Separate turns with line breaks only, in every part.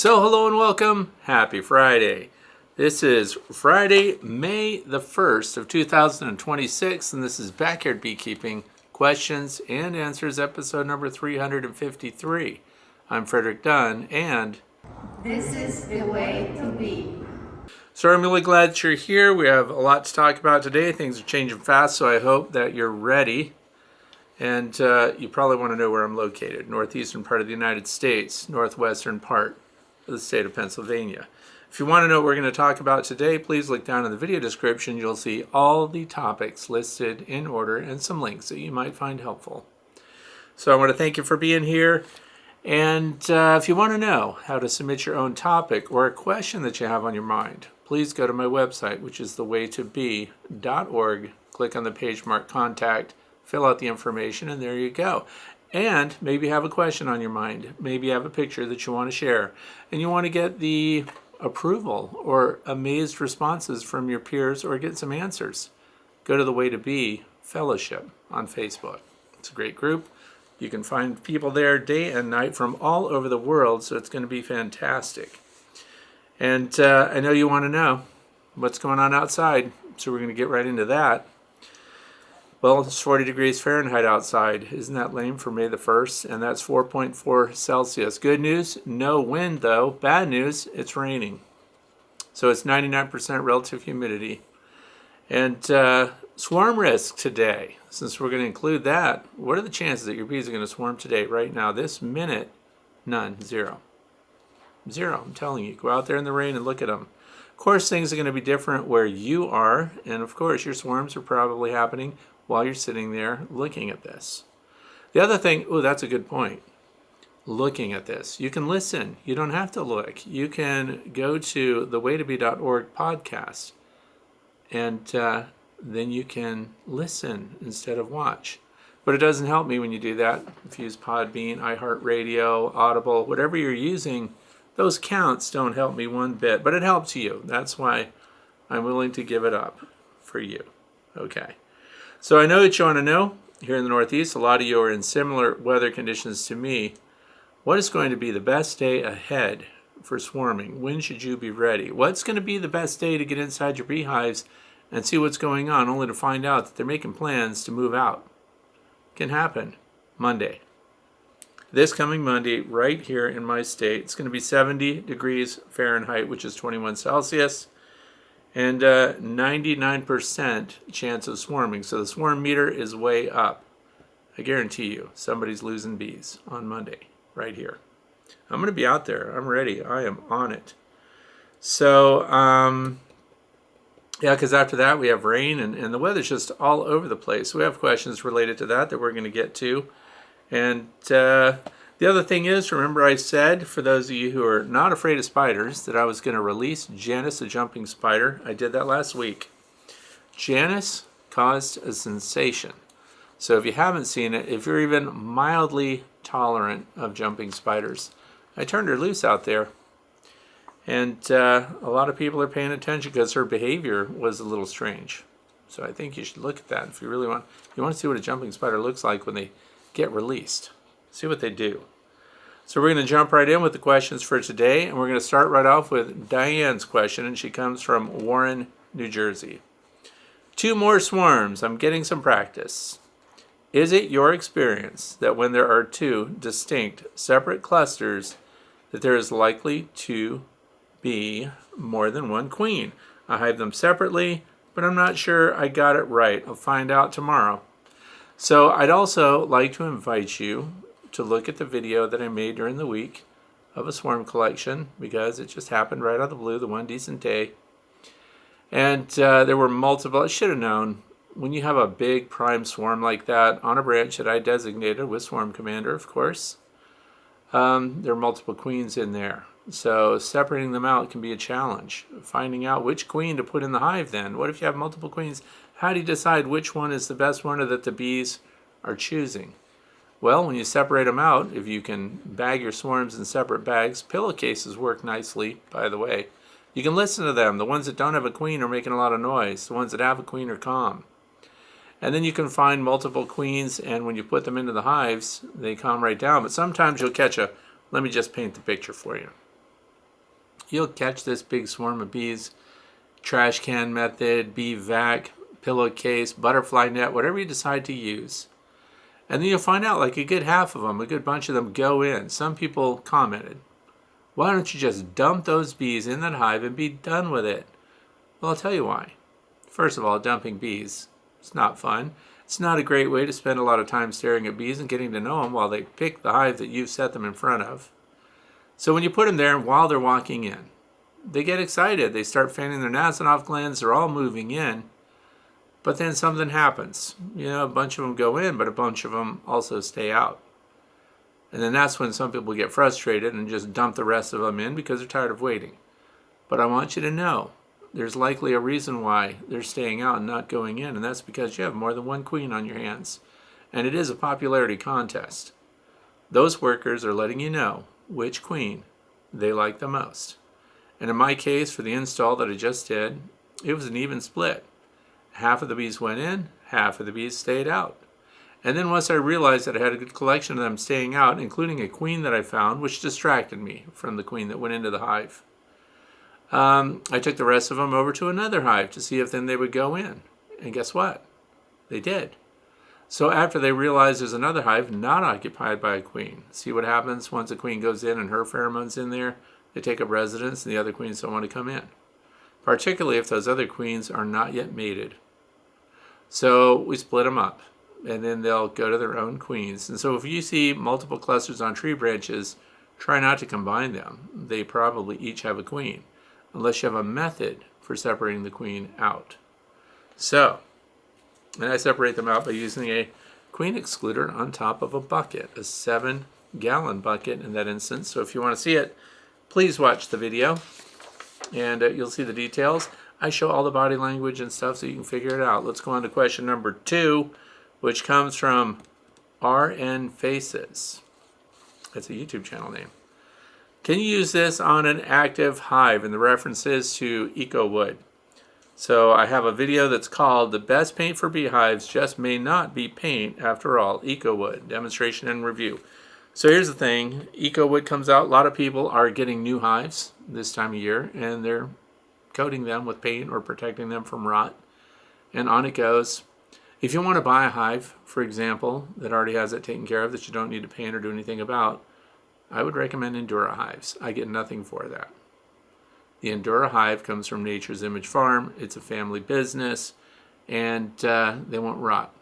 So hello and welcome. Happy Friday. This is Friday, May the 1st of 2026, and this is Backyard Beekeeping Questions and Answers, episode number 353. I'm Frederick Dunn, and
this is the way to be.
So I'm really glad that you're here. We have a lot to talk about today. Things are changing fast, so I hope that you're ready. And you probably want to know where I'm located. Northeastern part of the United States, northwestern part of the state of Pennsylvania. If you want to know what we're going to talk about today, please look down in the video description. You'll see all the topics listed in order and some links that you might find helpful. So I want to thank you for being here. And if you want to know how to submit your own topic or a question that you have on your mind, please go to my website, which is thewaytobe.org. Click on the page marked Contact, fill out the information, and there you go. And maybe you have a question on your mind. Maybe you have a picture that you want to share, and you want to get the approval or amazed responses from your peers or get some answers. Go to the Way to Be Fellowship on Facebook. It's a great group. You can find people there day and night from all over the world, so it's going to be fantastic. And I know you want to know what's going on outside, so we're going to get right into that. Well, it's 40 degrees Fahrenheit outside. Isn't that lame for May the 1st? And that's 4.4 Celsius. Good news, no wind though. Bad news, it's raining. So it's 99% relative humidity. And swarm risk today, since we're going to include that, what are the chances that your bees are going to swarm today, right now, this minute? None, zero. Zero, I'm telling you. Go out there in the rain and look at them. Of course, things are going to be different where you are. And of course, your swarms are probably happening while you're sitting there looking at this. The other thing, that's a good point. Looking at this. You can listen. You don't have to look. You can go to thewaytobe.org podcast, and then you can listen instead of watch. But it doesn't help me when you do that. If you use Podbean, iHeartRadio, Audible, whatever you're using, those counts don't help me one bit, but it helps you. That's why I'm willing to give it up for you. Okay. So I know that you want to know, here in the Northeast, a lot of you are in similar weather conditions to me. What is going to be the best day ahead for swarming? When should you be ready? What's going to be the best day to get inside your beehives and see what's going on, only to find out that they're making plans to move out? Can happen Monday. This coming Monday, right here in my state, it's going to be 70 degrees Fahrenheit, which is 21 Celsius. And 99% chance of swarming. So the swarm meter is way up. I guarantee you, somebody's losing bees on Monday, right here. I'm going to be out there. I'm ready. I am on it. So, because after that we have rain and the weather's just all over the place. We have questions related to that we're going to get to. And the other thing is, remember I said, for those of you who are not afraid of spiders, that I was going to release Janice the jumping spider. I did that last week. Janice caused a sensation. So if you haven't seen it, if you're even mildly tolerant of jumping spiders, I turned her loose out there. And a lot of people are paying attention because her behavior was a little strange. So I think you should look at that if you really want. You want to see what a jumping spider looks like when they get released. See what they do. So we're going to jump right in with the questions for today, and we're going to start right off with Diane's question, and she comes from Warren, New Jersey. 2 more swarms. I'm getting some practice. Is it your experience that when there are 2 distinct, separate clusters, that there is likely to be more than one queen? I hive them separately, but I'm not sure I got it right. I'll find out tomorrow. So I'd also like to invite you to look at the video that I made during the week of a swarm collection, because it just happened right out of the blue, the one decent day. And there were multiple. I should have known, when you have a big prime swarm like that on a branch that I designated with Swarm Commander, of course, there are multiple queens in there. So separating them out can be a challenge. Finding out which queen to put in the hive then. What if you have multiple queens? How do you decide which one is the best one or that the bees are choosing? Well, when you separate them out, if you can bag your swarms in separate bags, pillowcases work nicely, by the way. You can listen to them. The ones that don't have a queen are making a lot of noise. The ones that have a queen are calm. And then you can find multiple queens, and when you put them into the hives, they calm right down. But sometimes you'll catch let me just paint the picture for you. you'll catch this big swarm of bees, trash can method, bee vac, pillowcase, butterfly net, whatever you decide to use. And then you'll find out like a good half of them, a good bunch of them go in. Some people commented, why don't you just dump those bees in that hive and be done with it? Well, I'll tell you why. First of all, dumping bees, it's not fun. It's not a great way to spend a lot of time staring at bees and getting to know them while they pick the hive that you've set them in front of. So when you put them there while they're walking in, they get excited. They start fanning their Nasonov glands. They're all moving in. But then something happens. A bunch of them go in, but a bunch of them also stay out. And then that's when some people get frustrated and just dump the rest of them in because they're tired of waiting. But I want you to know, there's likely a reason why they're staying out and not going in, and that's because you have more than one queen on your hands. And it is a popularity contest. Those workers are letting you know which queen they like the most. And in my case, for the install that I just did, it was an even split. Half of the bees went in, half of the bees stayed out. And then once I realized that I had a good collection of them staying out, including a queen that I found, which distracted me from the queen that went into the hive, I took the rest of them over to another hive to see if then they would go in. And guess what? They did. So after they realized there's another hive not occupied by a queen, see what happens once a queen goes in and her pheromones in there? They take up residence and the other queens don't want to come in. Particularly if those other queens are not yet mated. So we split them up, and then they'll go to their own queens. And so if you see multiple clusters on tree branches, try not to combine them. They probably each have a queen, unless you have a method for separating the queen out. So, and I separate them out by using a queen excluder on top of a bucket, a 7-gallon bucket in that instance. So if you want to see it, please watch the video. And you'll see the details. I show all the body language and stuff so you can figure it out. Let's go on to question number 2, which comes from RN Faces. That's a YouTube channel name. Can you use this on an active hive? And the reference is to EcoWood. So I have a video that's called The Best Paint for Beehives Just May Not Be Paint After All, EcoWood, demonstration and review. So here's the thing, EcoWood comes out, a lot of people are getting new hives this time of year, and they're coating them with paint or protecting them from rot, and on it goes. If you want to buy a hive, for example, that already has it taken care of, that you don't need to paint or do anything about, I would recommend Endura hives. I get nothing for that. The Endura hive comes from Nature's Image Farm. It's a family business, and they won't rot.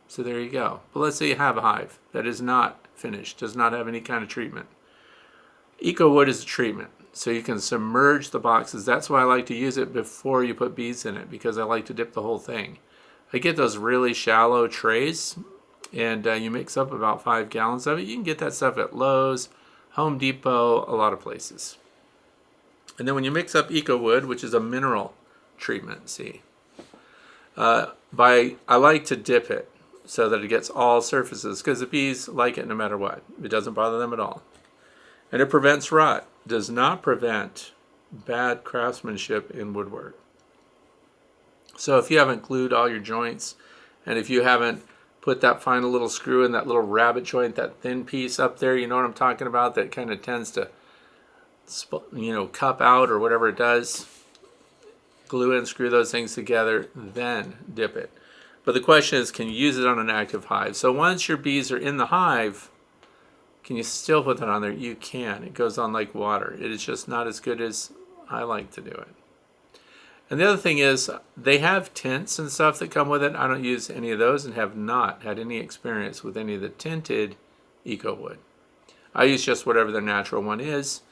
So there you go. But let's say you have a hive that is not finished, does not have any kind of treatment. EcoWood is a treatment, so you can submerge the boxes. That's why I like to use it before you put bees in it, because I like to dip the whole thing. I get those really shallow trays, and you mix up about 5 gallons of it. You can get that stuff at Lowe's, Home Depot, a lot of places. And then when you mix up EcoWood, which is a mineral treatment, see, I like to dip it so that it gets all surfaces, because the bees like it no matter what. It doesn't bother them at all. And it prevents rot. Does not prevent bad craftsmanship in woodwork. So if you haven't glued all your joints, and if you haven't put that final little screw in that little rabbet joint, that thin piece up there, you know what I'm talking about, that kind of tends to, cup out or whatever it does, glue and screw those things together, then dip it. But the question is, can you use it on an active hive? So once your bees are in the hive, can you still put that on there? You can. It goes on like water. It is just not as good as I like to do it. And the other thing is, they have tints and stuff that come with it. I don't use any of those and have not had any experience with any of the tinted EcoWood. I use just whatever their natural one is.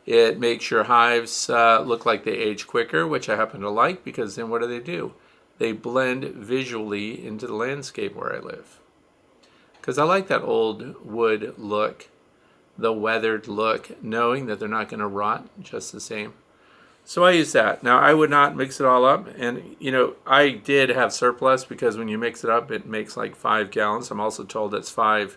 It makes your hives look like they age quicker, which I happen to like, because then what do? They blend visually into the landscape where I live. Because I like that old wood look, the weathered look, knowing that they're not going to rot just the same. So I use that. Now, I would not mix it all up. And, I did have surplus, because when you mix it up, it makes like 5 gallons. I'm also told it's 5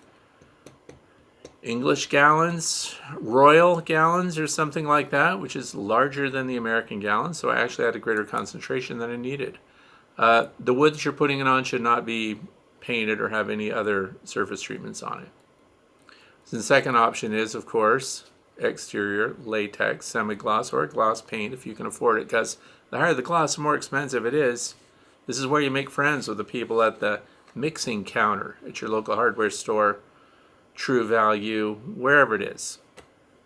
English gallons, Royal gallons or something like that, which is larger than the American gallon. So I actually had a greater concentration than I needed. The wood that you're putting it on should not be painted or have any other surface treatments on it. So the second option is, of course, exterior latex, semi-gloss, or gloss paint if you can afford it, because the higher the gloss, the more expensive it is. This is where you make friends with the people at the mixing counter at your local hardware store, True Value, wherever it is.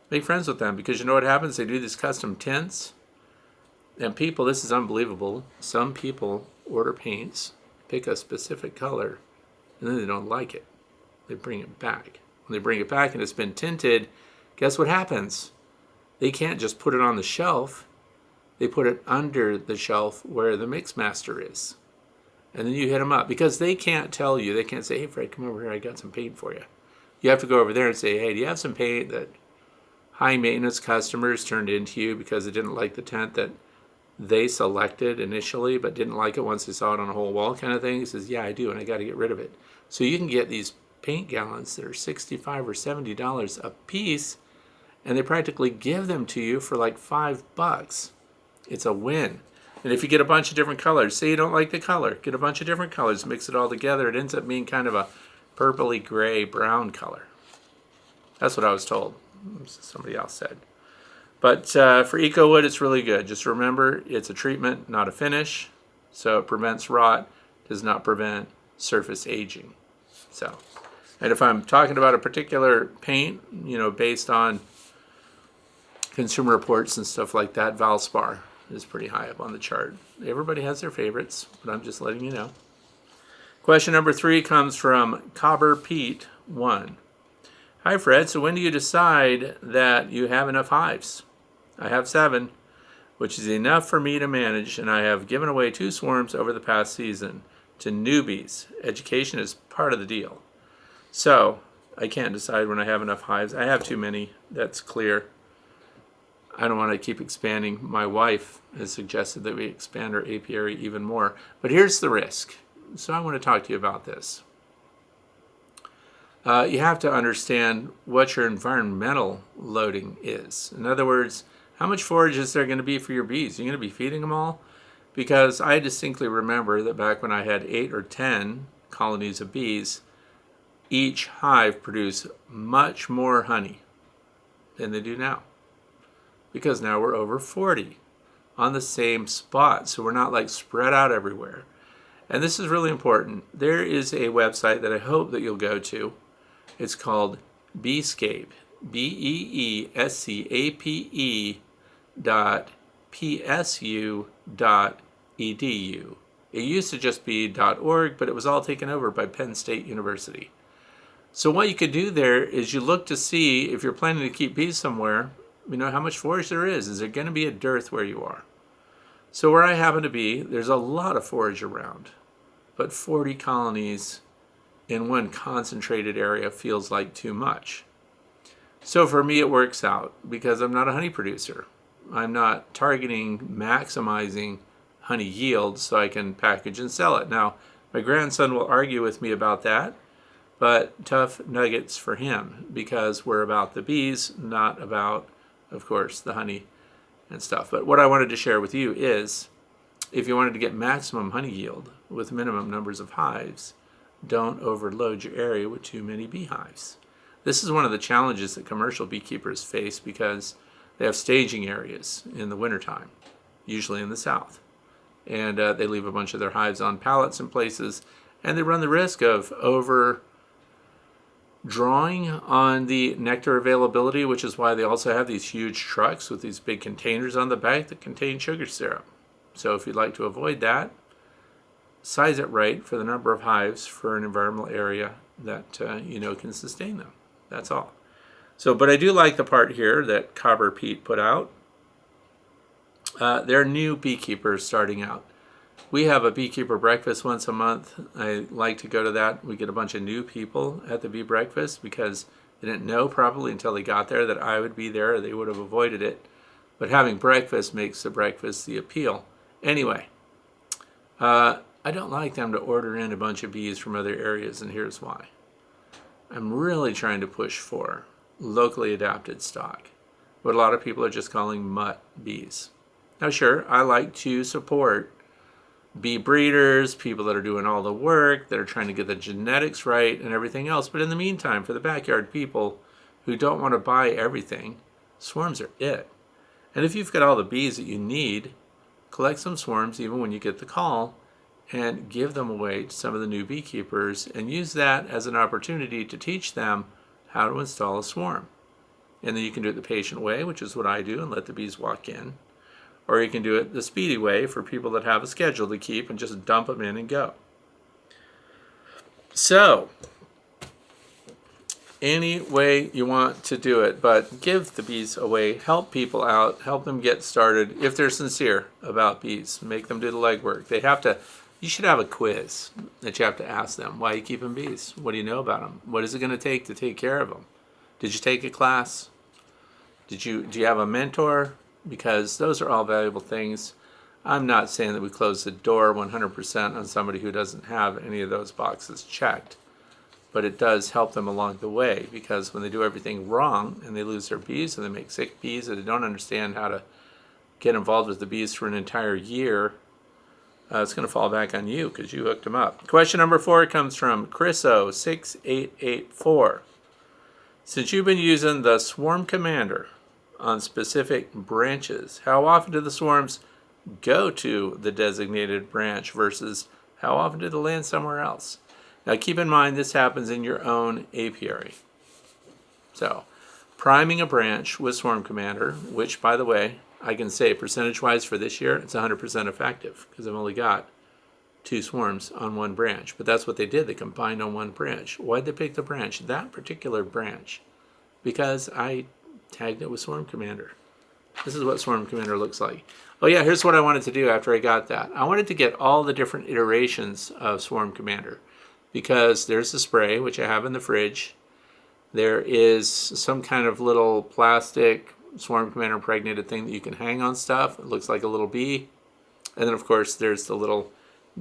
Make friends with them, because you know what happens? They do these custom tints. And people, this is unbelievable. Some people order paints, pick a specific color, and then they don't like it. They bring it back. When they bring it back and it's been tinted, guess what happens? They can't just put it on the shelf. They put it under the shelf where the mix master is. And then you hit them up, because they can't tell you. They can't say, hey, Fred, come over here. I got some paint for you. You have to go over there and say, hey, do you have some paint that high maintenance customers turned into you because they didn't like the tint that they selected initially but didn't like it once they saw it on a whole wall kind of thing? He says, yeah, I do, and I got to get rid of it. So you can get these paint gallons that are $65 or $70 a piece, and they practically give them to you for like $5. It's a win. And if you get a bunch of different colors, say you don't like the color, get a bunch of different colors, mix it all together, it ends up being kind of a purpley gray brown color. That's what I was told. Somebody else said. But for EcoWood, it's really good. Just remember, it's a treatment, not a finish. So it prevents rot, does not prevent surface aging. So, and if I'm talking about a particular paint, based on Consumer Reports and stuff like that, Valspar is pretty high up on the chart. Everybody has their favorites, but I'm just letting you know. Question number 3 comes from Cobber Pete 1. Hi, Fred. So when do you decide that you have enough hives? I have 7, which is enough for me to manage, and I have given away 2 swarms over the past season to newbies. Education is part of the deal. So I can't decide when I have enough hives. I have too many. That's clear. I don't want to keep expanding. My wife has suggested that we expand our apiary even more. But here's the risk. So I want to talk to you about this. You have to understand what your environmental loading is. In other words, how much forage is there going to be for your bees? You're going to be feeding them all? Because I distinctly remember that back when I had 8 or 10 colonies of bees, each hive produced much more honey than they do now. Because now we're over 40 on the same spot. So we're not like spread out everywhere. And this is really important. There is a website that I hope that you'll go to. It's called Beescape, beescape.psu.edu. It used to just be .org, but it was all taken over by Penn State University. So what you could do there is you look to see if you're planning to keep bees somewhere, how much forage there is. Is there going to be a dearth where you are? So where I happen to be, there's a lot of forage around, but 40 colonies in one concentrated area feels like too much. So for me, it works out because I'm not a honey producer. I'm not targeting maximizing honey yield so I can package and sell it. Now, my grandson will argue with me about that, but tough nuggets for him because we're about the bees, not about, of course, the honey and stuff. But what I wanted to share with you is if you wanted to get maximum honey yield with minimum numbers of hives, don't overload your area with too many beehives. This is one of the challenges that commercial beekeepers face because they have staging areas in the wintertime, usually in the south. And they leave a bunch of their hives on pallets in places, and they run the risk of drawing on the nectar availability, which is why they also have these huge trucks with these big containers on the back that contain sugar syrup. So if you'd like to avoid that, size it right for the number of hives for an environmental area that can sustain them. That's all. So, but I do like the part here that Cobber Pete put out. They're new beekeepers starting out. We have a beekeeper breakfast once a month. I like to go to that. We get a bunch of new people at the bee breakfast because they didn't know probably until they got there that I would be there or they would have avoided it. But having breakfast makes the breakfast the appeal. Anyway, I don't like them to order in a bunch of bees from other areas, and here's why. I'm really trying to push for locally adapted stock, what a lot of people are just calling mutt bees. Now sure, I like to support bee breeders, people that are doing all the work, that are trying to get the genetics right and everything else, but in the meantime, for the backyard people who don't want to buy everything, Swarms are it. And if you've got all the bees that you need, collect some swarms even when you get the call and give them away to some of the new beekeepers and use that as an opportunity to teach them how to install a swarm. And then you can do it the patient way, which is what I do, and let the bees walk in. Or you can do it the speedy way for people that have a schedule to keep and just dump them in and go. So, any way you want to do it, but give the bees away, help people out, help them get started if they're sincere about bees. Make them do the legwork. You should have a quiz that you have to ask them. Why are you keeping bees? What do you know about them? What is it going to take to take care of them? Did you take a class? Do you have a mentor? Because those are all valuable things. I'm not saying that we close the door 100% on somebody who doesn't have any of those boxes checked. But it does help them along the way, because when they do everything wrong and they lose their bees and they make sick bees and they don't understand how to get involved with the bees for an entire year, it's going to fall back on you because you hooked them up. Question number 4 comes from Chriso6884. Since you've been using the Swarm Commander on specific branches, how often do the swarms go to the designated branch versus how often do they land somewhere else? Now keep in mind this happens in your own apiary. So, priming a branch with Swarm Commander, which by the way, I can say percentage-wise for this year, it's 100% effective because I've only got 2 swarms on one branch. But that's what they did. They combined on one branch. Why'd they pick the branch? That particular branch. Because I tagged it with Swarm Commander. This is what Swarm Commander looks like. Oh yeah, here's what I wanted to do after I got that. I wanted to get all the different iterations of Swarm Commander. Because there's the spray, which I have in the fridge. There is some kind of little plastic Swarm Commander impregnated thing that you can hang on stuff. It looks like a little bee. And then, of course, there's the little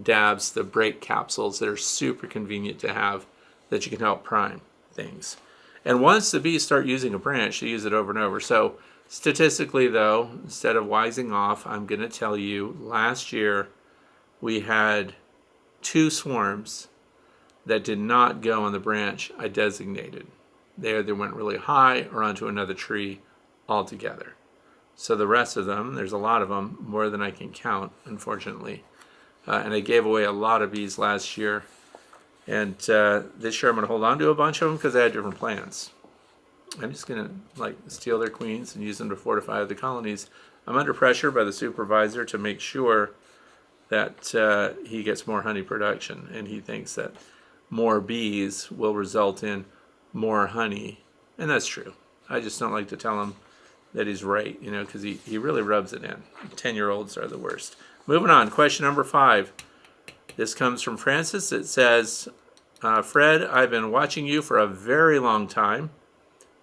dabs, the break capsules that are super convenient to have that you can help prime things. And once the bees start using a branch, they use it over and over. So statistically, though, instead of wising off, I'm going to tell you, last year we had 2 swarms that did not go on the branch I designated. They either went really high or onto another tree altogether. So the rest of them, there's a lot of them, more than I can count, unfortunately. And I gave away a lot of bees last year. And this year I'm going to hold on to a bunch of them because I had different plans. I'm just going to steal their queens and use them to fortify the colonies. I'm under pressure by the supervisor to make sure that he gets more honey production. And he thinks that more bees will result in more honey. And that's true. I just don't like to tell him that he's right, because he really rubs it in. 10-year-olds are the worst. Moving on, question number 5. This comes from Francis. It says, Fred, I've been watching you for a very long time.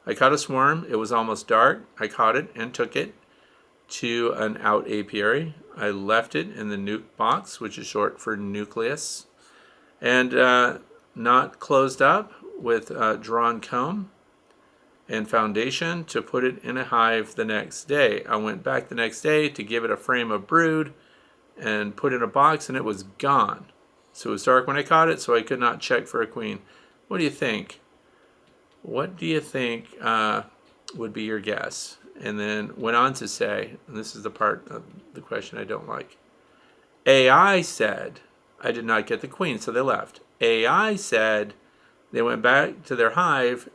I caught a swarm. It was almost dark. I caught it and took it to an out apiary. I left it in the nuke box, which is short for nucleus, and not closed up with drawn comb and foundation to put it in a hive the next day. I went back the next day to give it a frame of brood and put it in a box, and it was gone. So it was dark when I caught it, so I could not check for a queen. What do you think? What do you think would be your guess? And then went on to say, and this is the part of the question I don't like, AI said I did not get the queen, so they left. AI said they went back to their hive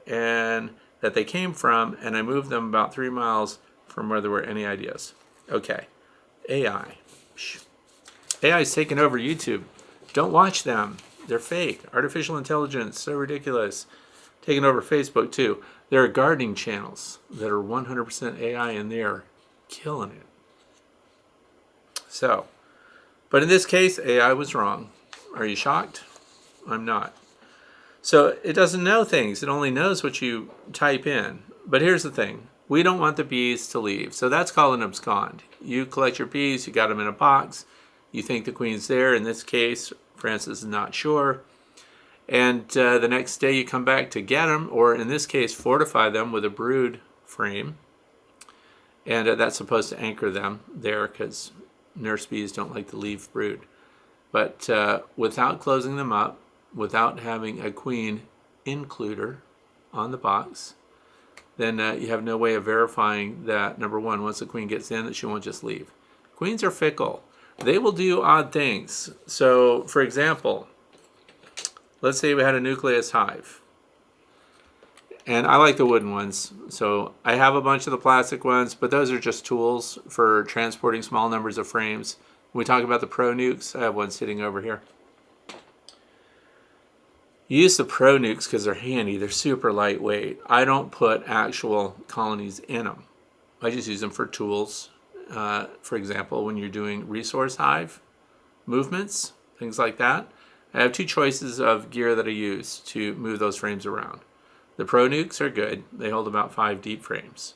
and that they came from, and I moved them about 3 miles from where there were any ideas. Okay, AI. AI's taking over YouTube. Don't watch them. They're fake. Artificial intelligence, so ridiculous. Taking over Facebook too. There are gardening channels that are 100% AI, and they're killing it. So, but in this case, AI was wrong. Are you shocked? I'm not. So it doesn't know things. It only knows what you type in. But here's the thing. We don't want the bees to leave. So that's called an abscond. You collect your bees. You got them in a box. You think the queen's there. In this case, Francis is not sure. And the next day you come back to get them, or in this case, fortify them with a brood frame. And that's supposed to anchor them there because nurse bees don't like to leave brood. But without closing them up, without having a queen includer on the box, then you have no way of verifying that, number one, once the queen gets in, that she won't just leave. Queens are fickle. They will do odd things. So, for example, let's say we had a nucleus hive. And I like the wooden ones. So I have a bunch of the plastic ones, but those are just tools for transporting small numbers of frames. When we talk about the pro nukes, I have one sitting over here. You use the pro nukes because they're handy. They're super lightweight. I don't put actual colonies in them. I just use them for tools. For example, when you're doing resource hive movements, things like that. I have two choices of gear that I use to move those frames around. The Pro Nukes are good. They hold about 5 deep frames.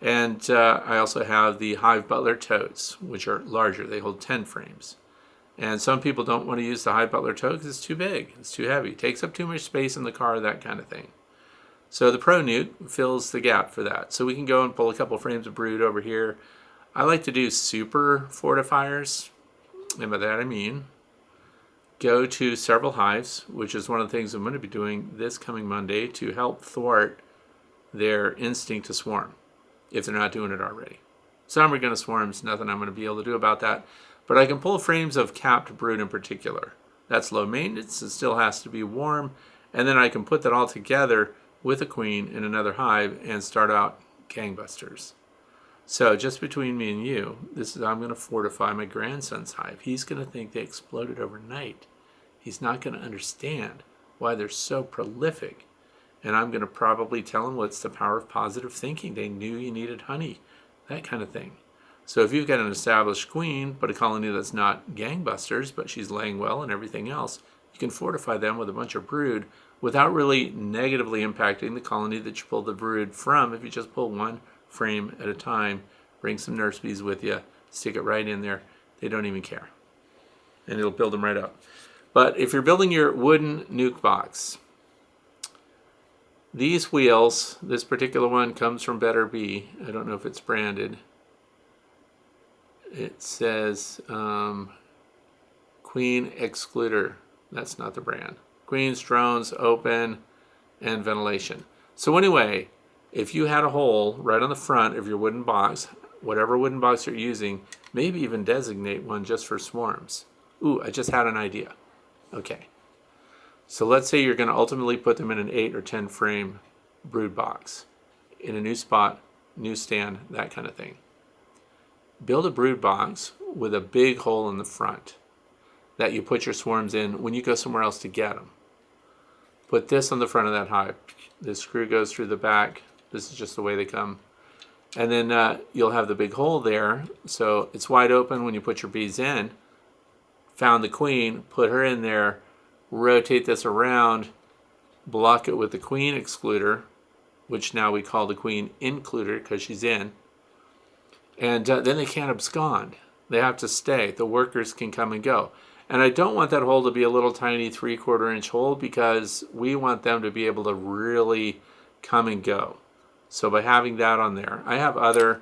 And I also have the Hive Butler totes, which are larger. They hold 10 frames. And some people don't want to use the Hive Butler tote because it's too big. It's too heavy. It takes up too much space in the car, that kind of thing. So the Pro Nuke fills the gap for that. So we can go and pull a couple frames of brood over here. I like to do super fortifiers. And by that I mean go to several hives, which is one of the things I'm going to be doing this coming Monday to help thwart their instinct to swarm, if they're not doing it already. Some are going to swarm, there's nothing I'm going to be able to do about that. But I can pull frames of capped brood in particular. That's low maintenance, it still has to be warm, and then I can put that all together with a queen in another hive and start out gangbusters. So just between me and you, I'm going to fortify my grandson's hive. He's going to think they exploded overnight. He's not going to understand why they're so prolific. And I'm going to probably tell him what's the power of positive thinking. They knew you needed honey, that kind of thing. So if you've got an established queen, but a colony that's not gangbusters, but she's laying well and everything else, you can fortify them with a bunch of brood without really negatively impacting the colony that you pull the brood from. If you just pull one frame at a time, bring some nurse bees with you, stick it right in there, they don't even care. And it'll build them right up. But if you're building your wooden nuke box, these wheels, this particular one comes from Better Bee. I don't know if it's branded. It says Queen Excluder. That's not the brand. Queens, drones, open, and ventilation. So anyway, if you had a hole right on the front of your wooden box, whatever wooden box you're using, maybe even designate one just for swarms. Ooh, I just had an idea. Okay. So let's say you're going to ultimately put them in an 8 or 10 frame brood box in a new spot, new stand, that kind of thing. Build a brood box with a big hole in the front that you put your swarms in when you go somewhere else to get them. Put this on the front of that hive. This screw goes through the back. This is just the way they come. And then you'll have the big hole there. So it's wide open when you put your bees in. Found the queen, put her in there, rotate this around, block it with the queen excluder, which now we call the queen includer because she's in. And then they can't abscond. They have to stay. The workers can come and go. And I don't want that hole to be a little tiny 3/4 inch hole because we want them to be able to really come and go. So by having that on there, I have other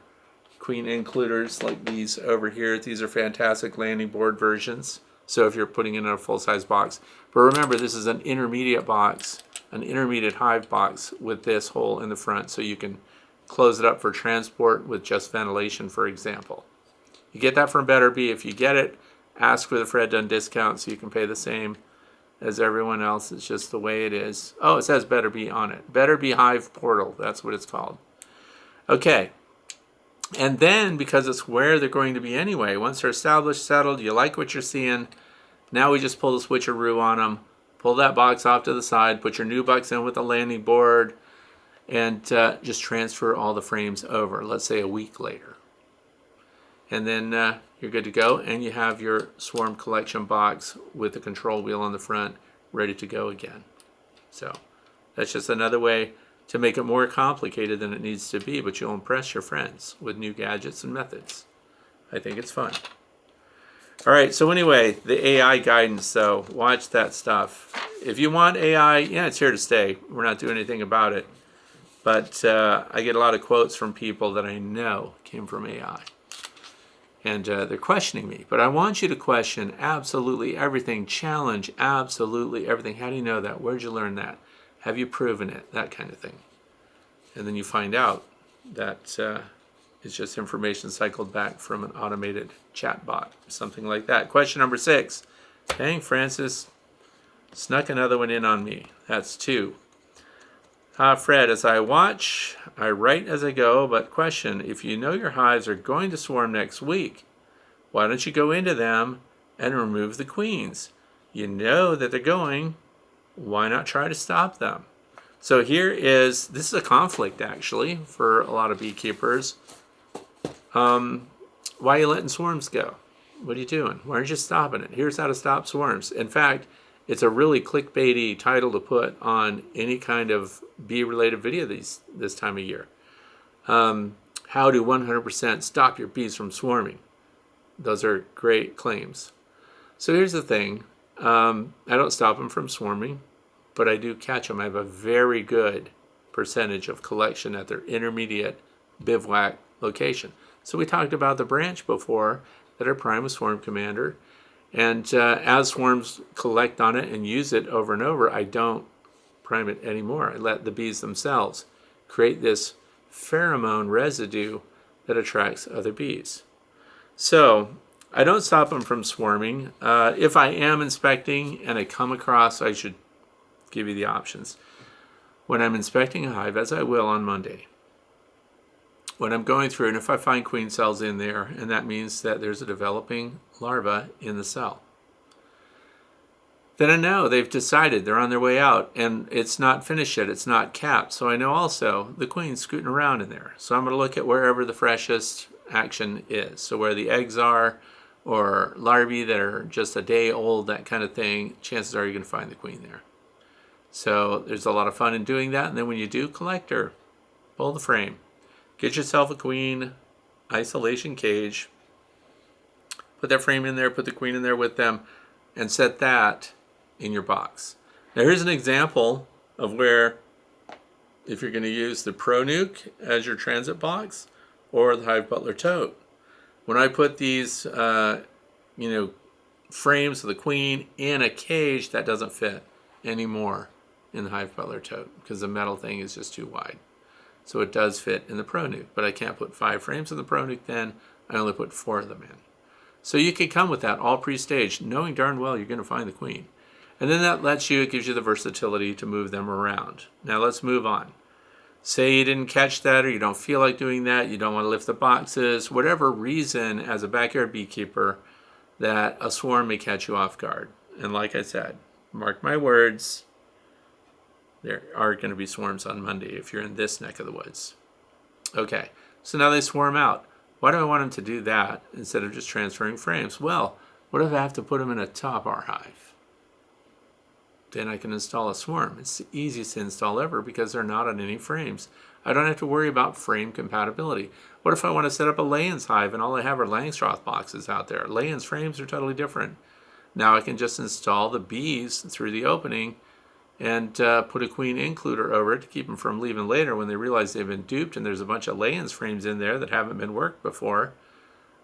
queen includers like these over here. These are fantastic landing board versions. So if you're putting in a full-size box. But remember, this is an intermediate box, an intermediate hive box with this hole in the front so you can close it up for transport with just ventilation, for example. You get that from Better Bee. If you get it, ask for the Fred Dunn discount so you can pay the same as everyone else. It's just the way it is. Oh, it says Better Bee on it. Better Bee Hive Portal. That's what it's called. Okay. And then, because it's where they're going to be anyway, once they're established, settled, you like what you're seeing, now we just pull the switcheroo on them, pull that box off to the side, put your new box in with a landing board, and just transfer all the frames over, let's say a week later. And then you're good to go, and you have your swarm collection box with the control wheel on the front ready to go again. So that's just another way to make it more complicated than it needs to be, but you'll impress your friends with new gadgets and methods. I think it's fun. All right, so anyway, the AI guidance, though, watch that stuff. If you want AI, yeah, it's here to stay. We're not doing anything about it. But I get a lot of quotes from people that I know came from AI. And they're questioning me. But I want you to question absolutely everything, challenge absolutely everything. How do you know that? Where'd you learn that? Have you proven it? That kind of thing. And then you find out that it's just information cycled back from an automated chat bot, something like that. Question number 6. Dang, Francis, snuck another one in on me. That's 2. Fred, as I watch, I write as I go, but question, if you know your hives are going to swarm next week, why don't you go into them and remove the queens? You know that they're going, why not try to stop them? So this is a conflict actually for a lot of beekeepers. Why are you letting swarms go? What are you doing? Why aren't you stopping it? Here's how to stop swarms. In fact, it's a really clickbaity title to put on any kind of bee-related video this time of year. How to 100% stop your bees from swarming. Those are great claims. So here's the thing. I don't stop them from swarming, but I do catch them. I have a very good percentage of collection at their intermediate bivouac location. So we talked about the branch before that are prime with Swarm Commander. And as swarms collect on it and use it over and over, I don't prime it anymore. I let the bees themselves create this pheromone residue that attracts other bees. So I don't stop them from swarming. If I am inspecting and I come across, I should give you the options. When I'm inspecting a hive, as I will on Monday, when I'm going through, and if I find queen cells in there, and that means that there's a developing larva in the cell, then I know they've decided they're on their way out, and it's not finished yet, it's not capped. So I know also the queen's scooting around in there. So I'm going to look at wherever the freshest action is. So where the eggs are, or larvae that are just a day old, that kind of thing, chances are you're going to find the queen there. So there's a lot of fun in doing that. And then when you do collect her, pull the frame. Get yourself a queen isolation cage. Put that frame in there, put the queen in there with them, and set that in your box. Now here's an example of where, if you're going to use the Pro Nuke as your transit box or the Hive Butler tote, when I put these frames of the queen in a cage, that doesn't fit anymore in the Hive Butler tote because the metal thing is just too wide. So it does fit in the Pro Nuke, but I can't put 5 frames in the Pro Nuke then. I only put 4 of them in. So you can come with that all pre-staged, knowing darn well you're going to find the queen. And then it gives you the versatility to move them around. Now let's move on. Say you didn't catch that, or you don't feel like doing that, you don't want to lift the boxes, whatever reason as a backyard beekeeper that a swarm may catch you off guard. And like I said, mark my words, there are going to be swarms on Monday if you're in this neck of the woods. Okay, so now they swarm out. Why do I want them to do that instead of just transferring frames? Well, what if I have to put them in a top R hive? Then I can install a swarm. It's the easiest to install ever because they're not on any frames. I don't have to worry about frame compatibility. What if I want to set up a Layens hive and all I have are Langstroth boxes out there? Layens frames are totally different. Now I can just install the bees through the opening and put a queen includer over it to keep them from leaving later when they realize they've been duped and there's a bunch of Layens frames in there that haven't been worked before.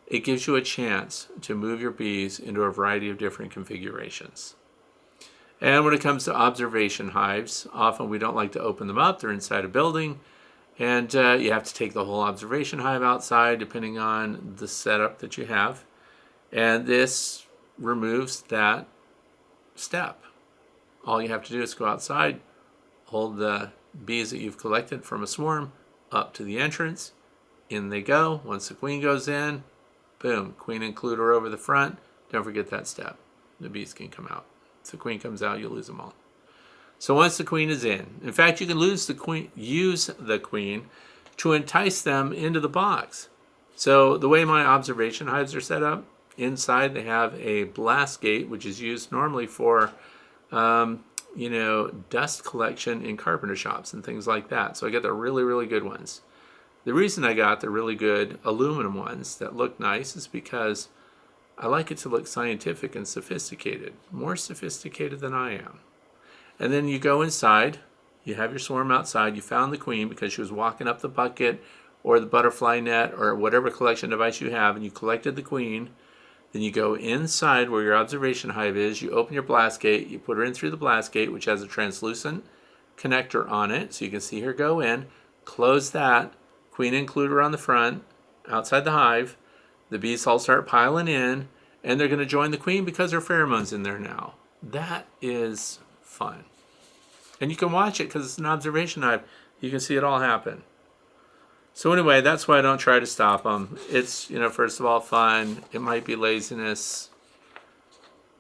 It gives you a chance to move your bees into a variety of different configurations. And when it comes to observation hives, often we don't like to open them up. They're inside a building, and you have to take the whole observation hive outside depending on the setup that you have. And this removes that step. All you have to do is go outside, hold the bees that you've collected from a swarm up to the entrance. In they go. Once the queen goes in, boom, queen includer over the front. Don't forget that step. The bees can come out. If the queen comes out, you'll lose them all. So once the queen is in fact, you can use the queen to entice them into the box. So the way my observation hives are set up, inside they have a blast gate, which is used normally for dust collection in carpenter shops and things like that. So I get the really, really good ones. The reason I got the really good aluminum ones that look nice is because I like it to look scientific and sophisticated, more sophisticated than I am. And then you go inside, you have your swarm outside, you found the queen because she was walking up the bucket or the butterfly net or whatever collection device you have, and you collected the queen. Then you go inside where your observation hive is, you open your blast gate, you put her in through the blast gate, which has a translucent connector on it, so you can see her go in. close that, queen includer on the front, outside the hive. The bees all start piling in, and they're going to join the queen because there are pheromones in there now. That is fun. And you can watch it because it's an observation hive. You can see it all happen. So anyway, that's why I don't try to stop them. It's, first of all, fun. It might be laziness.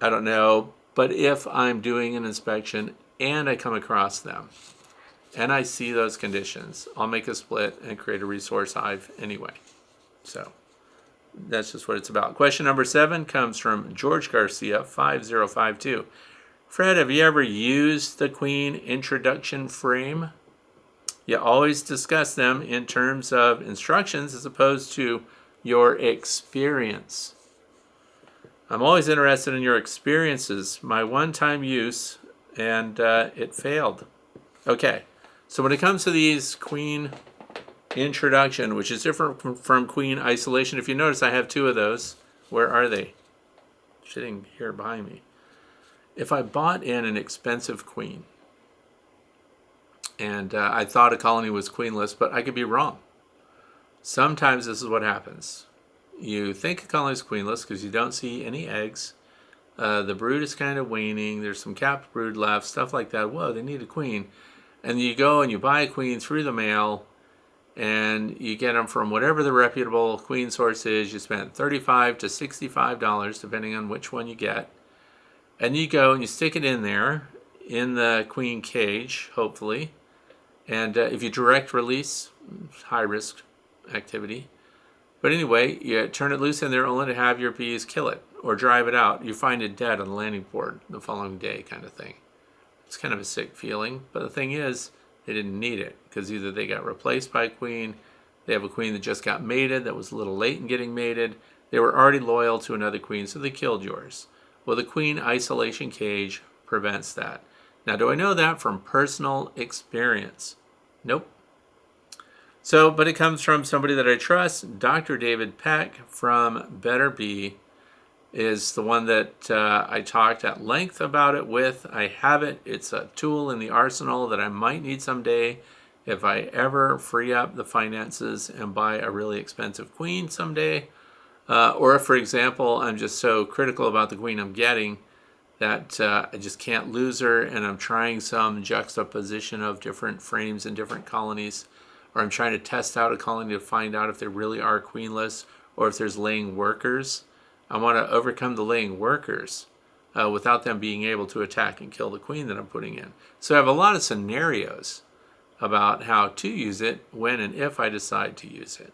I don't know. But if I'm doing an inspection and I come across them and I see those conditions, I'll make a split and create a resource hive anyway. So that's just what it's about. Question number 7 comes from George Garcia, 5052. Fred, have you ever used the queen introduction frame? You always discuss them in terms of instructions as opposed to your experience. I'm always interested in your experiences. My one-time use, and it failed. Okay, so when it comes to these queen introduction, which is different from queen isolation, if you notice I have 2 of those. Where are they? Sitting here behind me. If I bought in an expensive queen, and I thought a colony was queenless, but I could be wrong. Sometimes this is what happens. You think a colony is queenless because you don't see any eggs. The brood is kind of waning. There's some capped brood left, stuff like that. Whoa, they need a queen. And you go and you buy a queen through the mail, and you get them from whatever the reputable queen source is. You spend $35 to $65, depending on which one you get. And you go and you stick it in there, in the queen cage, hopefully. And if you direct release, high risk activity. But anyway, you turn it loose in there only to have your bees kill it or drive it out. You find it dead on the landing board the following day, kind of thing. It's kind of a sick feeling. But the thing is, they didn't need it because either they got replaced by a queen, they have a queen that just got mated that was a little late in getting mated, they were already loyal to another queen, so they killed yours. Well, the queen isolation cage prevents that. Now, do I know that from personal experience? Nope. So, but it comes from somebody that I trust. Dr. David Peck from Better Bee is the one that I talked at length about it with. I have it. It's a tool in the arsenal that I might need someday if I ever free up the finances and buy a really expensive queen someday. Or if, for example, I'm just so critical about the queen I'm getting that I just can't lose her, and I'm trying some juxtaposition of different frames and different colonies, or I'm trying to test out a colony to find out if they really are queenless or if there's laying workers. I want to overcome the laying workers without them being able to attack and kill the queen that I'm putting in. So I have a lot of scenarios about how to use it when and if I decide to use it.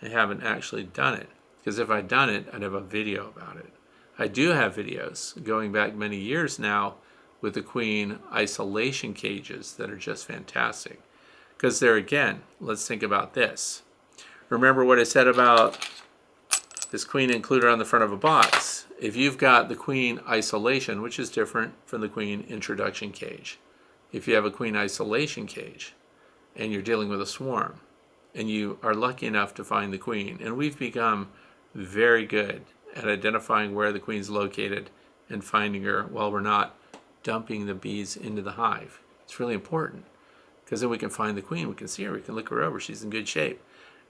I haven't actually done it, because if I'd done it, I'd have a video about it. I do have videos going back many years now with the queen isolation cages that are just fantastic. Because there again, let's think about this. Remember what I said about this queen included on the front of a box. If you've got the queen isolation, which is different from the queen introduction cage. If you have a queen isolation cage and you're dealing with a swarm and you are lucky enough to find the queen, and we've become very good at identifying where the queen's located and finding her while we're not dumping the bees into the hive. It's really important because then we can find the queen, we can see her, we can look her over, she's in good shape.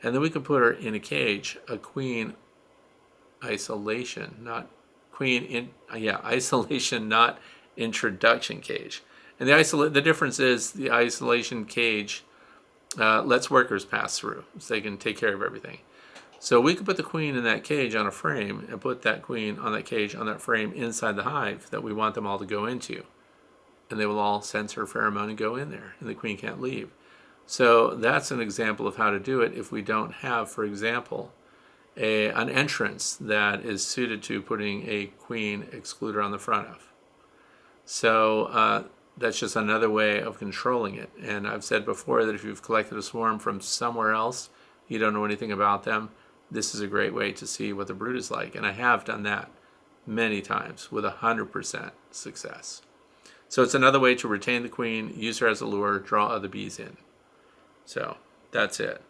And then we can put her in a cage, a queen isolation, not isolation, not introduction cage. And the difference is the isolation cage lets workers pass through so they can take care of everything. So we could put the queen in that cage on a frame and put that queen on that cage on that frame inside the hive that we want them all to go into. And they will all sense her pheromone and go in there, and the queen can't leave. So that's an example of how to do it if we don't have, for example, an entrance that is suited to putting a queen excluder on the front of. So that's just another way of controlling it. And I've said before that if you've collected a swarm from somewhere else, you don't know anything about them, this is a great way to see what the brood is like. And I have done that many times with 100% success. So it's another way to retain the queen, use her as a lure, draw other bees in. So that's it.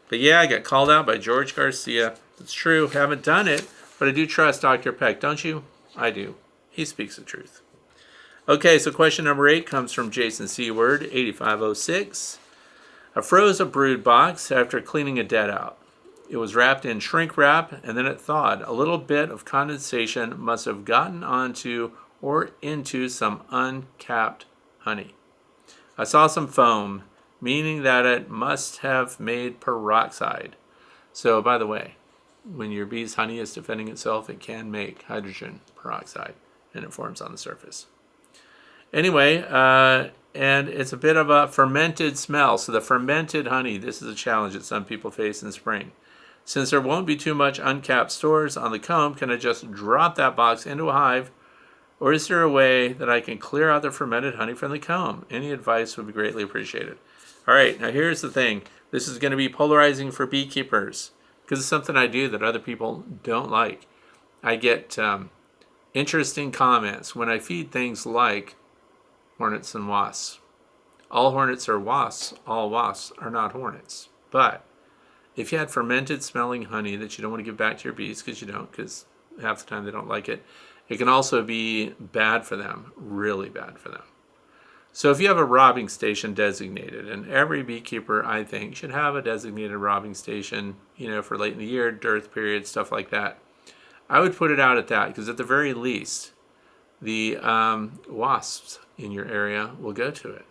But yeah, I got called out by George Garcia. It's true, haven't done it, but I do trust Dr. Peck, don't you? I do. He speaks the truth. Okay, so question number 8 comes from Jason Seward, 8506. I froze a brood box after cleaning a dead out. It was wrapped in shrink wrap and then it thawed. A little bit of condensation must have gotten onto or into some uncapped honey. I saw some foam, meaning that it must have made peroxide. So, by the way, when your bee's honey is defending itself, it can make hydrogen peroxide and it forms on the surface. Anyway, and it's a bit of a fermented smell. So the fermented honey, this is a challenge that some people face in spring. Since there won't be too much uncapped stores on the comb, can I just drop that box into a hive? Or is there a way that I can clear out the fermented honey from the comb? Any advice would be greatly appreciated. All right, now here's the thing. This is going to be polarizing for beekeepers because it's something I do that other people don't like. I get interesting comments when I feed things like hornets and wasps. All hornets are wasps. All wasps are not hornets. But if you had fermented smelling honey that you don't want to give back to your bees because you don't, because half the time they don't like it, it can also be bad for them, really bad for them. So if you have a robbing station designated, and every beekeeper, I think, should have a designated robbing station, for late in the year, dearth period, stuff like that, I would put it out at that, because at the very least, the wasps in your area will go to it.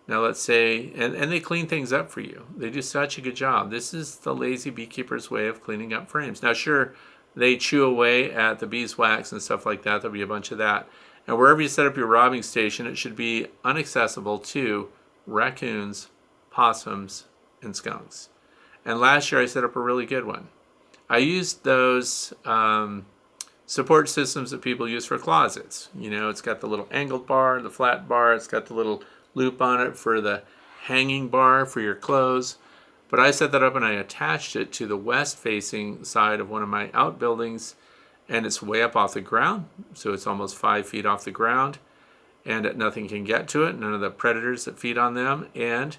Now let's say, and they clean things up for you. They do such a good job. This is the lazy beekeeper's way of cleaning up frames. Now sure, they chew away at the beeswax and stuff like that. There'll be a bunch of that. And wherever you set up your robbing station, it should be inaccessible to raccoons, possums, and skunks. And last year I set up a really good one. I used those support systems that people use for closets. It's got the little angled bar, the flat bar, it's got the little loop on it for the hanging bar for your clothes. But I set that up and I attached it to the west-facing side of one of my outbuildings, and it's way up off the ground, so it's almost 5 feet off the ground, and nothing can get to it, none of the predators that feed on them, and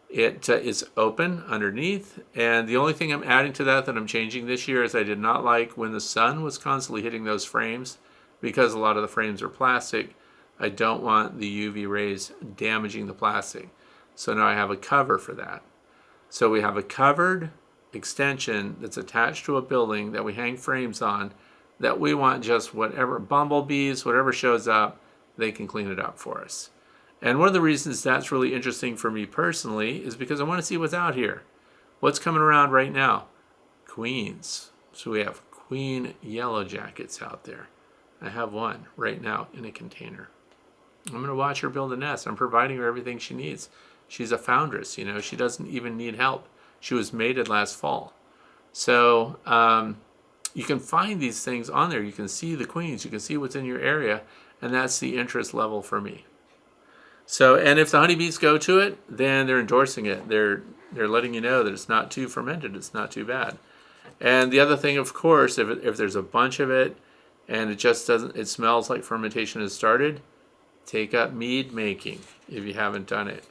it is open underneath. And the only thing I'm adding to that I'm changing this year is I did not like when the sun was constantly hitting those frames, because a lot of the frames are plastic. I don't want the UV rays damaging the plastic. So now I have a cover for that. So we have a covered extension that's attached to a building that we hang frames on, that we want just whatever bumblebees, whatever shows up, they can clean it up for us. And one of the reasons that's really interesting for me personally is because I want to see what's out here. What's coming around right now? Queens. So we have queen yellow jackets out there. I have one right now in a container. I'm going to watch her build a nest. I'm providing her everything she needs. She's a foundress, she doesn't even need help. She was mated last fall. So you can find these things on there. You can see the queens. You can see what's in your area. And that's the interest level for me. So, and if the honeybees go to it, then they're endorsing it. They're letting you know that it's not too fermented. It's not too bad. And the other thing, of course, if there's a bunch of it and it smells like fermentation has started, take up mead making if you haven't done it.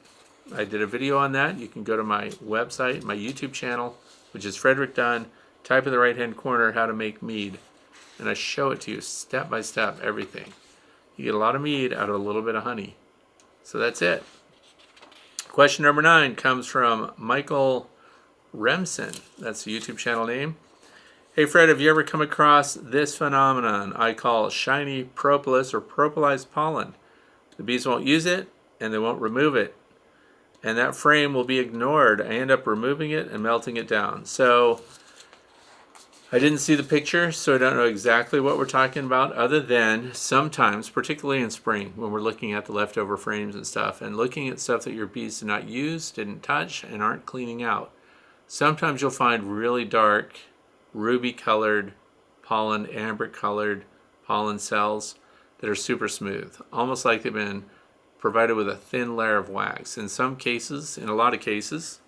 I did a video on that. You can go to my website, my YouTube channel, which is Frederick Dunn. Type in the right-hand corner how to make mead. And I show it to you step by step, everything. You get a lot of mead out of a little bit of honey. So that's it. Question number 9 comes from Michael Remsen. That's the YouTube channel name. Hey Fred, have you ever come across this phenomenon I call shiny propolis or propolized pollen? The bees won't use it and they won't remove it. And that frame will be ignored. I end up removing it and melting it down. So I didn't see the picture, so I don't know exactly what we're talking about, other than sometimes, particularly in spring, when we're looking at the leftover frames and stuff, and looking at stuff that your bees did not use, didn't touch, and aren't cleaning out. Sometimes you'll find really dark, ruby-colored pollen, amber-colored pollen cells that are super smooth, almost like they've been provided with a thin layer of wax. In some cases, in a lot of cases,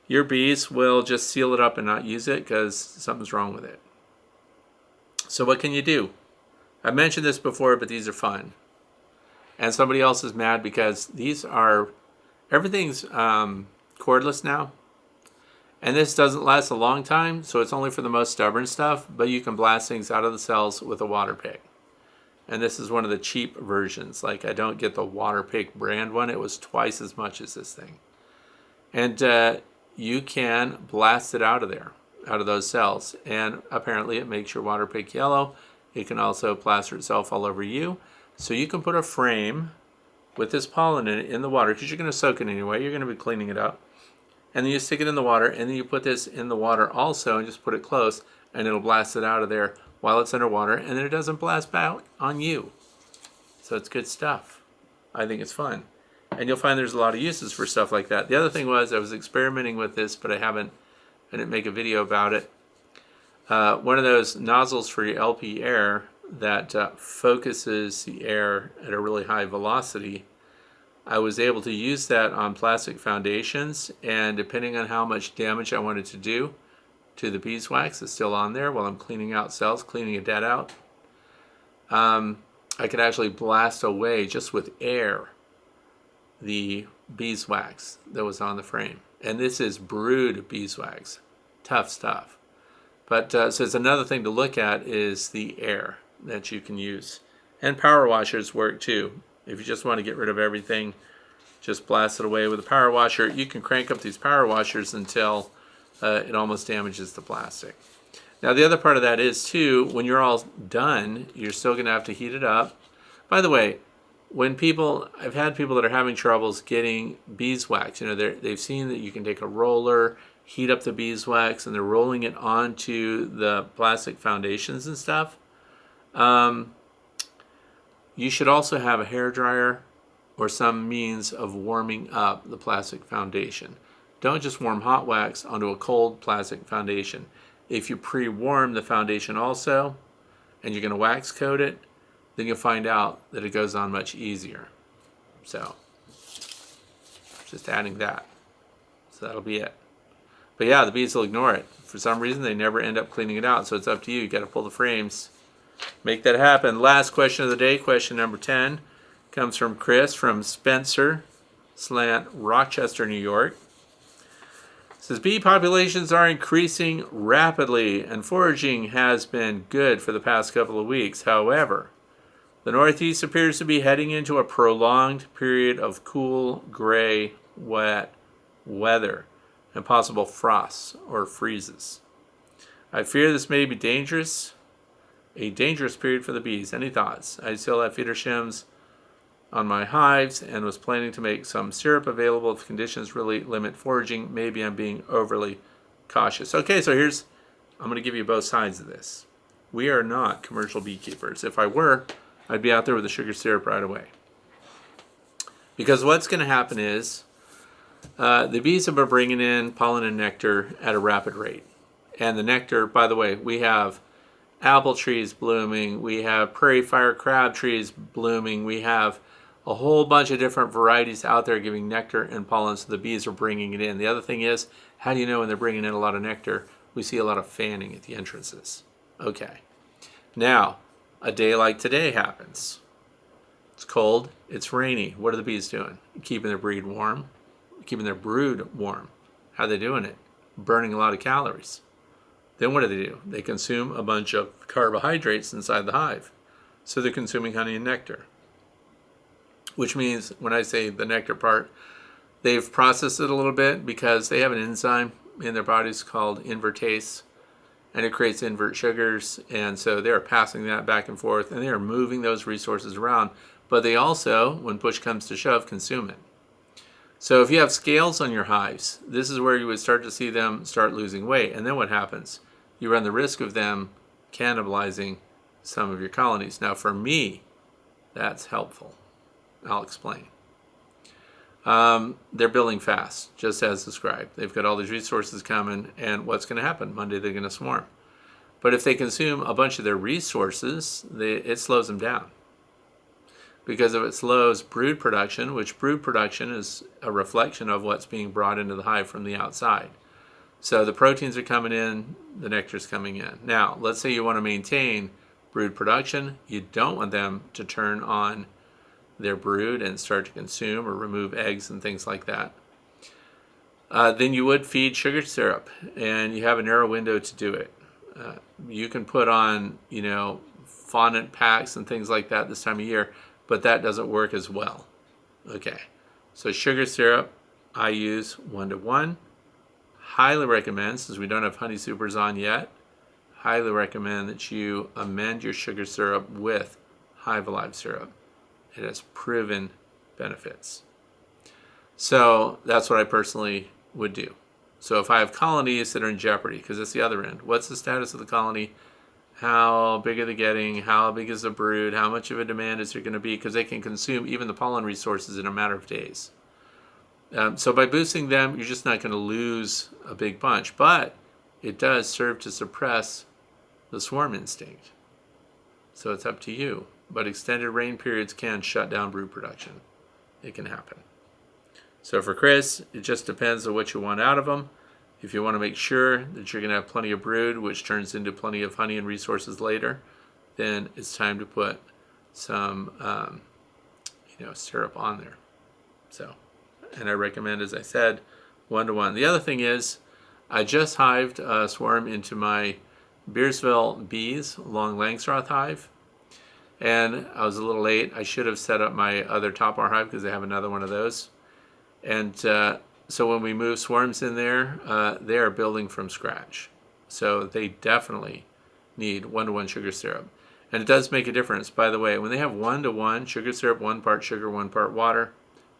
your bees will just seal it up and not use it because something's wrong with it. So what can you do? I mentioned this before, but these are fun. And somebody else is mad because everything's cordless now. And this doesn't last a long time, so it's only for the most stubborn stuff, but you can blast things out of the cells with a water pick. And this is one of the cheap versions. Like, I don't get the water pick brand one. It was twice as much as this thing. And you can blast it out of there, out of those cells. And apparently it makes your water pink yellow. It can also plaster itself all over you. So you can put a frame with this pollen in it in the water, because you're going to soak it anyway. You're going to be cleaning it up. And then you stick it in the water, and then you put this in the water also, and just put it close, and it'll blast it out of there while it's underwater, and then it doesn't blast back on you. So it's good stuff. I think it's fun. And you'll find there's a lot of uses for stuff like that. The other thing was, I was experimenting with this, but I didn't make a video about it. One of those nozzles for your LP air that focuses the air at a really high velocity, I was able to use that on plastic foundations, and depending on how much damage I wanted to do to the beeswax that's still on there while I'm cleaning out cells, cleaning a dead out, I could actually blast away just with air the beeswax that was on the frame. And this is brewed beeswax, tough stuff. But so it's another thing to look at is the air that you can use. And power washers work too. If you just want to get rid of everything, just blast it away with a power washer. You can crank up these power washers until it almost damages the plastic. Now the other part of that is too, when you're all done, you're still going to have to heat it up. By the way, I've had people that are having troubles getting beeswax. They've seen that you can take a roller, heat up the beeswax, and they're rolling it onto the plastic foundations and stuff. You should also have a hairdryer or some means of warming up the plastic foundation. Don't just warm hot wax onto a cold plastic foundation. If you pre-warm the foundation also, and you're going to wax coat it, then you'll find out that it goes on much easier. So, just adding that. So that'll be it. But yeah, the bees will ignore it. For some reason, they never end up cleaning it out, so it's up to you. You got to pull the frames. Make that happen. Last question of the day, question number 10, comes from Chris from Spencer, Rochester, New York. It says, bee populations are increasing rapidly, and foraging has been good for the past couple of weeks. However, the Northeast appears to be heading into a prolonged period of cool, gray, wet weather and possible frosts or freezes. I fear this may be a dangerous period for the bees. Any thoughts? I still have feeder shims on my hives and was planning to make some syrup available if conditions really limit foraging. Maybe I'm being overly cautious. Okay, so I'm going to give you both sides of this. We are not commercial beekeepers. If I were, I'd be out there with the sugar syrup right away. Because what's going to happen is the bees have been bringing in pollen and nectar at a rapid rate. And the nectar, by the way, we have apple trees blooming, we have prairie fire crab trees blooming, we have a whole bunch of different varieties out there giving nectar and pollen, so the bees are bringing it in. The other thing is, how do you know when they're bringing in a lot of nectar? We see a lot of fanning at the entrances. Okay. Now, a day like today happens. It's cold, it's rainy. What are the bees doing? Keeping their brood warm. How are they doing it? Burning a lot of calories. Then what do? They consume a bunch of carbohydrates inside the hive. So they're consuming honey and nectar. Which means, when I say the nectar part, they've processed it a little bit because they have an enzyme in their bodies called invertase, and it creates invert sugars, and so they're passing that back and forth, and they are moving those resources around. But they also, when push comes to shove, consume it. So if you have scales on your hives, this is where you would start to see them start losing weight. And then what happens? You run the risk of them cannibalizing some of your colonies. Now for me, that's helpful. I'll explain. They're building fast, just as described. They've got all these resources coming, and what's going to happen? Monday they're going to swarm. But if they consume a bunch of their resources, it slows them down. Because if it slows brood production, which brood production is a reflection of what's being brought into the hive from the outside. So the proteins are coming in, the nectar's coming in. Now, let's say you want to maintain brood production. You don't want them to turn on their brood and start to consume or remove eggs and things like that. Then you would feed sugar syrup, and you have a narrow window to do it. You can put on, fondant packs and things like that this time of year, but that doesn't work as well. Okay, so sugar syrup, I use 1-to-1. Highly recommend, since we don't have honey supers on yet, highly recommend that you amend your sugar syrup with Hive Alive syrup. It has proven benefits. So that's what I personally would do. So if I have colonies that are in jeopardy, because that's the other end, what's the status of the colony? How big are they getting? How big is the brood? How much of a demand is there going to be? Because they can consume even the pollen resources in a matter of days. So by boosting them, you're just not going to lose a big bunch, but it does serve to suppress the swarm instinct. So it's up to you. But extended rain periods can shut down brood production. It can happen. So for Chris, it just depends on what you want out of them. If you want to make sure that you're going to have plenty of brood, which turns into plenty of honey and resources later, then it's time to put some syrup on there. So, and I recommend, as I said, 1-to-1. The other thing is, I just hived a swarm into my Beersville bees long Langstroth hive, and I was a little late. I should have set up my other top bar hive because I have another one of those. And so when we move swarms in there, they are building from scratch. So they definitely need 1-to-1 sugar syrup. And it does make a difference, by the way. When they have 1-to-1 sugar syrup, 1 part sugar, 1 part water,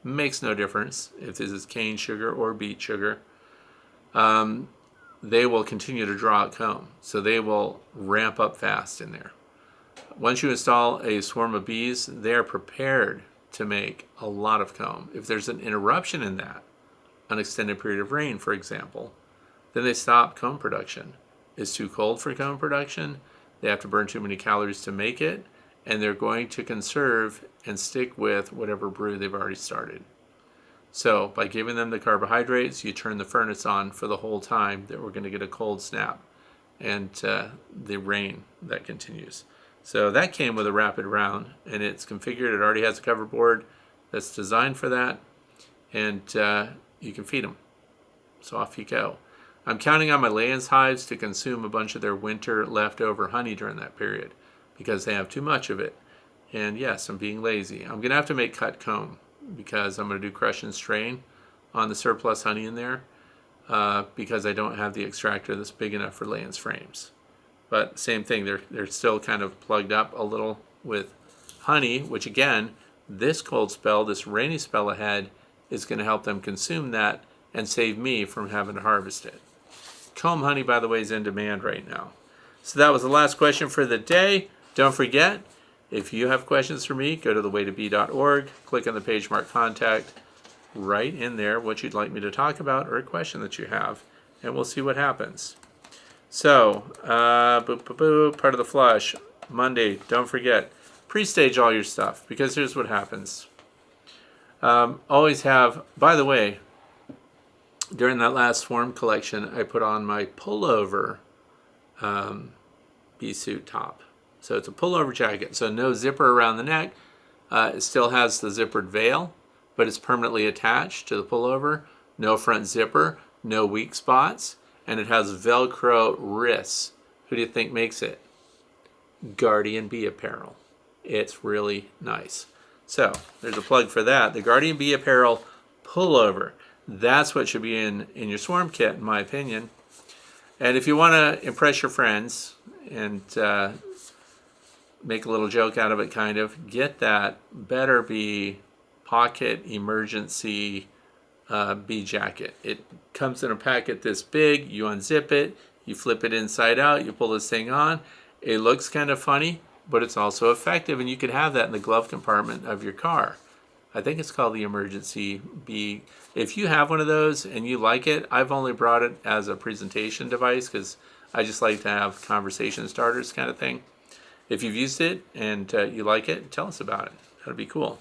makes no difference if this is cane sugar or beet sugar. They will continue to draw out comb. So they will ramp up fast in there. Once you install a swarm of bees, they are prepared to make a lot of comb. If there's an interruption in that, an extended period of rain, for example, then they stop comb production. It's too cold for comb production. They have to burn too many calories to make it, and they're going to conserve and stick with whatever brood they've already started. So by giving them the carbohydrates, you turn the furnace on for the whole time that we're going to get a cold snap and the rain that continues. So that came with a rapid round, and it's configured. It already has a cover board that's designed for that, and you can feed them. So off you go. I'm counting on my lay-ins hives to consume a bunch of their winter leftover honey during that period because they have too much of it. And yes, I'm being lazy. I'm going to have to make cut comb because I'm going to do crush and strain on the surplus honey in there because I don't have the extractor that's big enough for lay-ins frames. But same thing, they're still kind of plugged up a little with honey, which again, this cold spell, this rainy spell ahead, is going to help them consume that and save me from having to harvest it. Comb honey, by the way, is in demand right now. So that was the last question for the day. Don't forget, if you have questions for me, go to thewaytobee.org, click on the page marked contact, write in there what you'd like me to talk about or a question that you have, and we'll see what happens. So, part of the flush, Monday, don't forget, pre-stage all your stuff, because here's what happens. Always have, by the way, during that last swarm collection, I put on my pullover bee suit top. So it's a pullover jacket, so no zipper around the neck. It still has the zippered veil, but it's permanently attached to the pullover. No front zipper, no weak spots. And it has Velcro wrists. Who do you think makes it? Guardian Bee Apparel. It's really nice. So there's a plug for that. The Guardian Bee Apparel pullover. That's what should be in your swarm kit, in my opinion. And if you want to impress your friends and make a little joke out of it, kind of, get that Better Bee Pocket Emergency bee jacket. It comes in a packet this big. You unzip it, you flip it inside out, you pull this thing on. It looks kind of funny, but it's also effective, and you could have that in the glove compartment of your car. I think it's called the emergency bee. If you have one of those and you like it, I've only brought it as a presentation device because I just like to have conversation starters kind of thing. If you've used it and you like it, tell us about it. That'd be cool.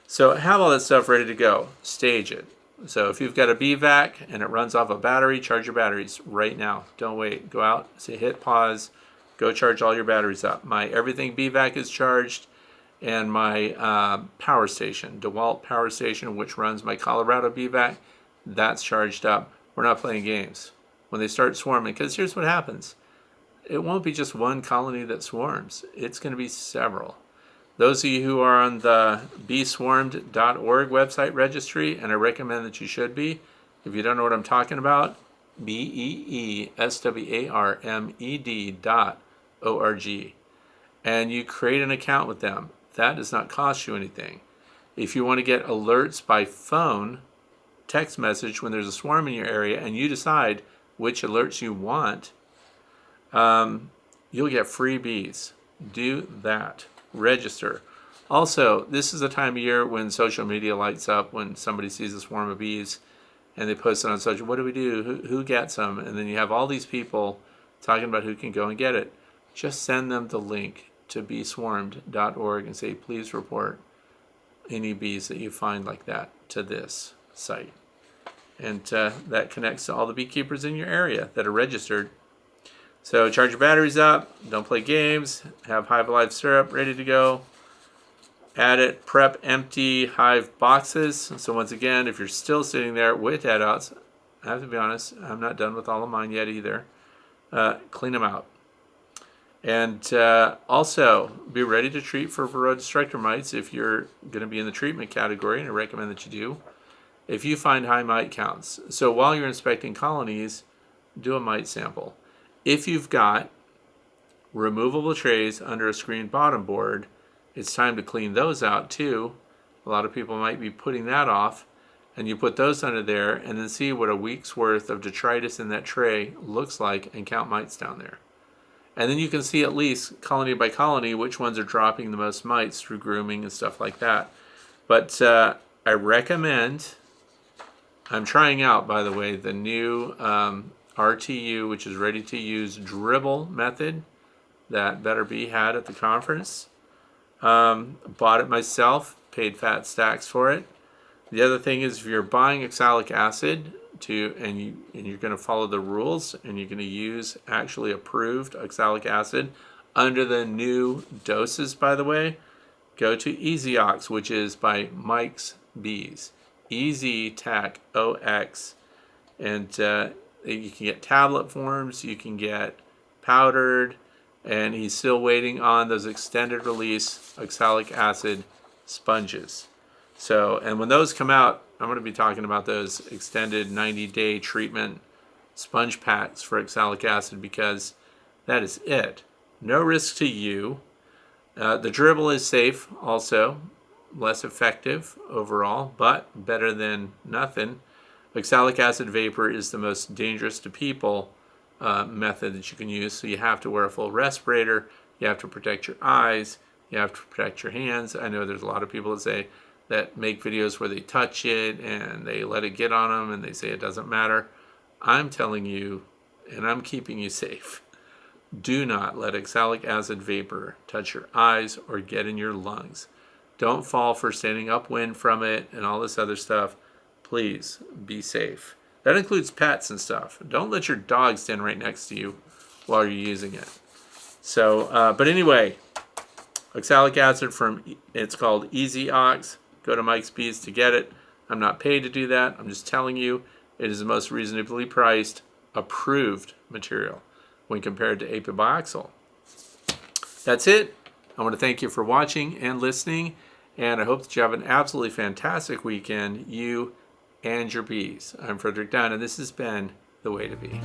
So have all that stuff ready to go. Stage it. So if you've got a bee vac and it runs off a battery, charge your batteries right now. Don't wait. Go out, say hit pause, go charge all your batteries up. My Everything bee vac is charged, and my power station, DeWalt power station, which runs my Colorado bee vac, that's charged up. We're not playing games. When they start swarming, because here's what happens. It won't be just one colony that swarms. It's going to be several. Those of you who are on the beeswarmed.org website registry, and I recommend that you should be, if you don't know what I'm talking about, beeswarmed.org, and you create an account with them. That does not cost you anything. If you want to get alerts by phone, text message when there's a swarm in your area, and you decide which alerts you want, you'll get free bees. Do that. Register. Also, this is a time of year when social media lights up when somebody sees a swarm of bees and they post it on social. What do we do? Who gets them? And then you have all these people talking about who can go and get it. Just send them the link to beeswarmed.org and say, please report any bees that you find like that to this site. And that connects to all the beekeepers in your area that are registered. So charge your batteries up, don't play games, have Hive Alive syrup ready to go. Add it, prep empty hive boxes. So once again, if you're still sitting there with dead outs, I have to be honest, I'm not done with all of mine yet either. Clean them out. And also be ready to treat for Varroa destructor mites if you're going to be in the treatment category, and I recommend that you do. If you find high mite counts, so while you're inspecting colonies, do a mite sample. If you've got removable trays under a screened bottom board, it's time to clean those out too. A lot of people might be putting that off, and you put those under there and then see what a week's worth of detritus in that tray looks like and count mites down there. And then you can see at least colony by colony which ones are dropping the most mites through grooming and stuff like that. But I recommend, I'm trying out, by the way, the new RTU, which is ready to use dribble method that Better Bee had at the conference. Bought it myself, paid fat stacks for it. The other thing is, if you're buying oxalic acid and you're going to follow the rules and you're going to use actually approved oxalic acid under the new doses, by the way, go to EasyOx, which is by Mike's Bees. EasyTech-OX, and you can get tablet forms, you can get powdered, and he's still waiting on those extended release oxalic acid sponges. So, and when those come out, I'm going to be talking about those extended 90-day treatment sponge packs for oxalic acid, because that is it. No risk to you. The dribble is safe also, less effective overall, but better than nothing. Oxalic acid vapor is the most dangerous to people method that you can use. So you have to wear a full respirator. You have to protect your eyes. You have to protect your hands. I know there's a lot of people that make videos where they touch it and they let it get on them and they say it doesn't matter. I'm telling you, and I'm keeping you safe, do not let oxalic acid vapor touch your eyes or get in your lungs. Don't fall for standing upwind from it and all this other stuff. Please be safe. That includes pets and stuff. Don't let your dog stand right next to you while you're using it. So, but anyway, oxalic acid it's called EasyOx. Go to Mike's Bees to get it. I'm not paid to do that. I'm just telling you, it is the most reasonably priced, approved material when compared to apibioxol. That's it. I want to thank you for watching and listening, and I hope that you have an absolutely fantastic weekend, you and your bees. I'm Frederick Dunn, and this has been The Way to Bee.